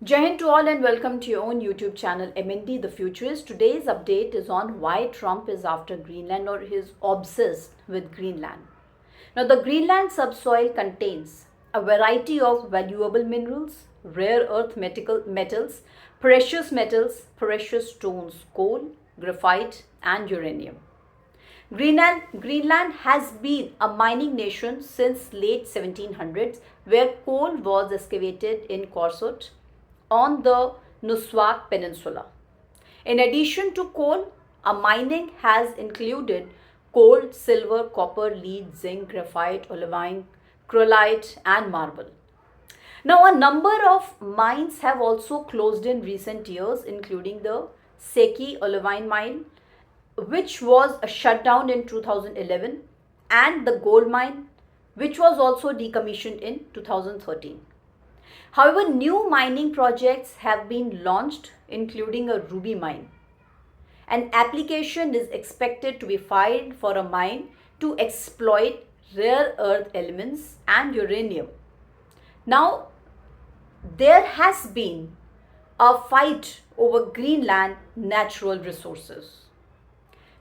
Jai Hind to all and welcome to your own YouTube channel MND The Futurist. Today's update is on why Trump is after Greenland or is obsessed with Greenland. Now, the Greenland subsoil contains a variety of valuable minerals, rare earth metals, precious stones, coal, graphite, and uranium. Greenland has been a mining nation since late 1700s, where coal was excavated in Quercus on the Nuswak Peninsula. In addition to coal, a mining has included gold, silver, copper, lead, zinc, graphite, olivine, chrolite, and marble. Now, a number of mines have also closed in recent years, including the Seki olivine mine, which was shut down in 2011, and the gold mine, which was also decommissioned in 2013. However, new mining projects have been launched, including a ruby mine. An application is expected to be filed for a mine to exploit rare earth elements and uranium. Now, there has been a fight over Greenland natural resources.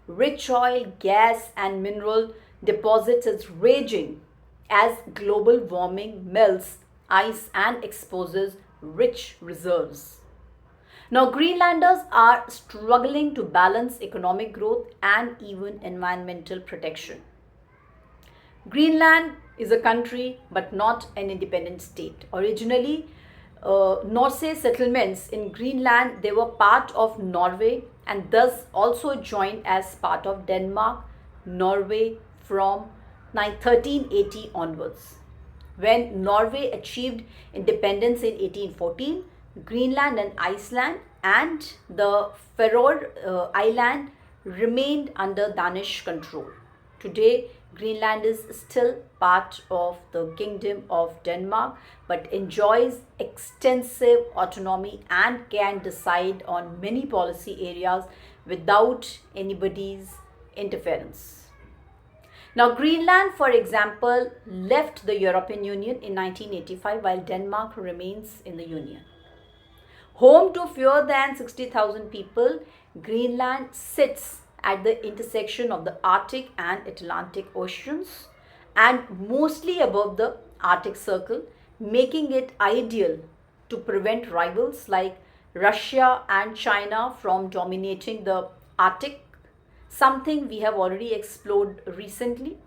Rich oil, gas, and mineral deposits is raging as global warming melts ice and exposes rich reserves. Now, Greenlanders are struggling to balance economic growth and even environmental protection. Greenland is a country but not an independent state. Originally, Norse settlements in Greenland, they were part of Norway and thus also joined as part of Denmark, Norway from 1380 onwards. When Norway achieved independence in 1814, Greenland and Iceland and the Faroe Island remained under Danish control. Today, Greenland is still part of the Kingdom of Denmark but enjoys extensive autonomy and can decide on many policy areas without anybody's interference. Now, Greenland, for example, left the European Union in 1985 while Denmark remains in the Union. Home to fewer than 60,000 people, Greenland sits at the intersection of the Arctic and Atlantic Oceans and mostly above the Arctic Circle, making it ideal to prevent rivals like Russia and China from dominating the Arctic, something we have already explored recently.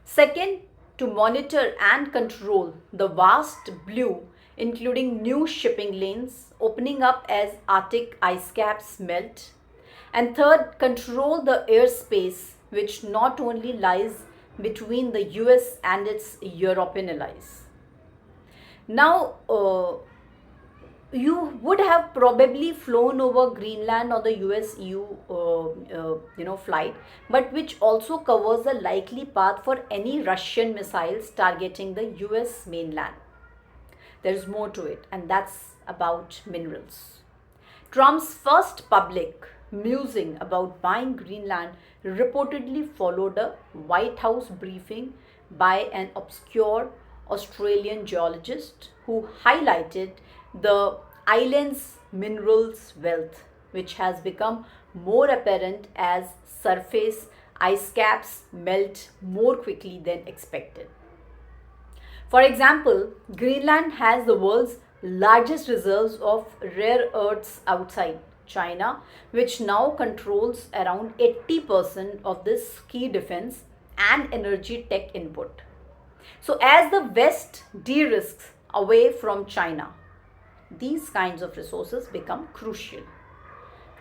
Second, to monitor and control the vast blue, including new shipping lanes opening up as Arctic ice caps melt. And third, control the airspace, which not only lies between the US and its European allies. Now, you would have probably flown over Greenland or the US EU flight, but which also covers a likely path for any Russian missiles targeting the US mainland. There is more to it, and that's about minerals. Trump's first public musing about buying Greenland reportedly followed a White House briefing by an obscure Australian geologist who highlighted the island's minerals wealth, which has become more apparent as surface ice caps melt more quickly than expected. For example, Greenland has the world's largest reserves of rare earths outside China, which now controls around 80% of this key defense and energy tech input. So, as the West de risks away from China, these kinds of resources become crucial.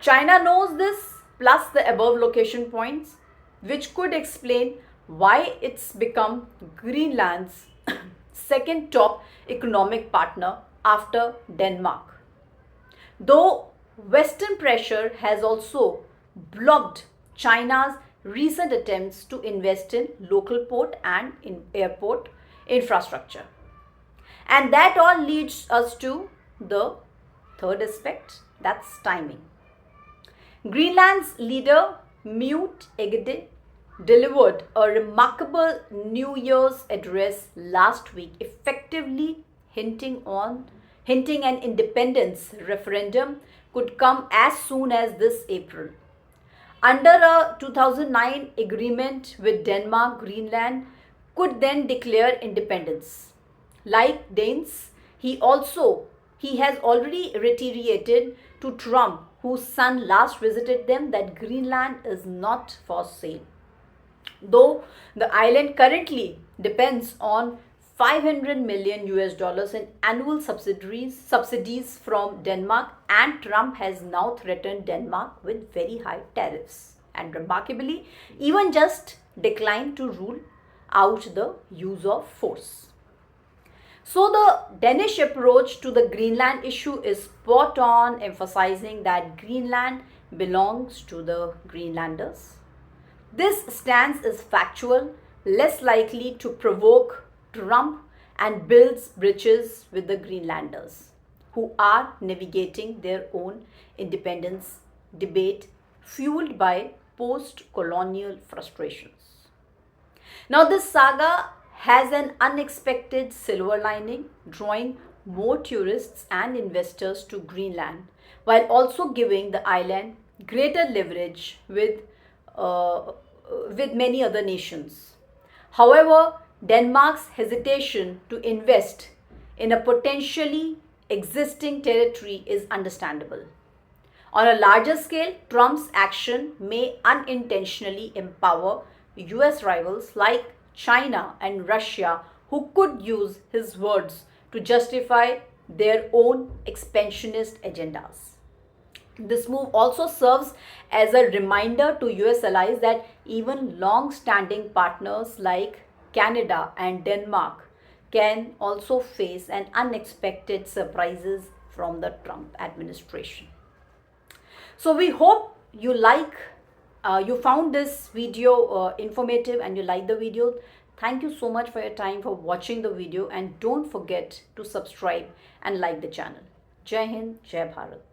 China knows this, plus the above location points, which could explain why it's become Greenland's second top economic partner after Denmark. Though Western pressure has also blocked China's recent attempts to invest in local port and in airport infrastructure. And that all leads us to the third aspect, that's timing. Greenland's leader, Mute Egede, delivered a remarkable New Year's address last week, effectively hinting an independence referendum could come as soon as this April. Under a 2009 agreement with Denmark, Greenland could then declare independence. Like Danes, he has already reiterated to Trump, whose son last visited them, that Greenland is not for sale. Though the island currently depends on 500 million US dollars in annual subsidies from Denmark, and Trump has now threatened Denmark with very high tariffs and remarkably even just declined to rule out the use of force. So the Danish approach to the Greenland issue is spot on, emphasizing that Greenland belongs to the Greenlanders. This stance is factual, less likely to provoke Trump, and builds bridges with the Greenlanders, who are navigating their own independence debate fueled by post-colonial frustrations. Now, this saga has an unexpected silver lining, drawing more tourists and investors to Greenland, while also giving the island greater leverage with many other nations. However, Denmark's hesitation to invest in a potentially existing territory is understandable. On a larger scale, Trump's action may unintentionally empower US rivals like China and Russia, who could use his words to justify their own expansionist agendas. This move also serves as a reminder to US allies that even long standing partners like Canada and Denmark can also face an unexpected surprises from the Trump administration. So we hope you found this video informative and you like the video. Thank you so much for your time for watching the video, and don't forget to subscribe and like the channel. Jai Hind, Jai Bharat.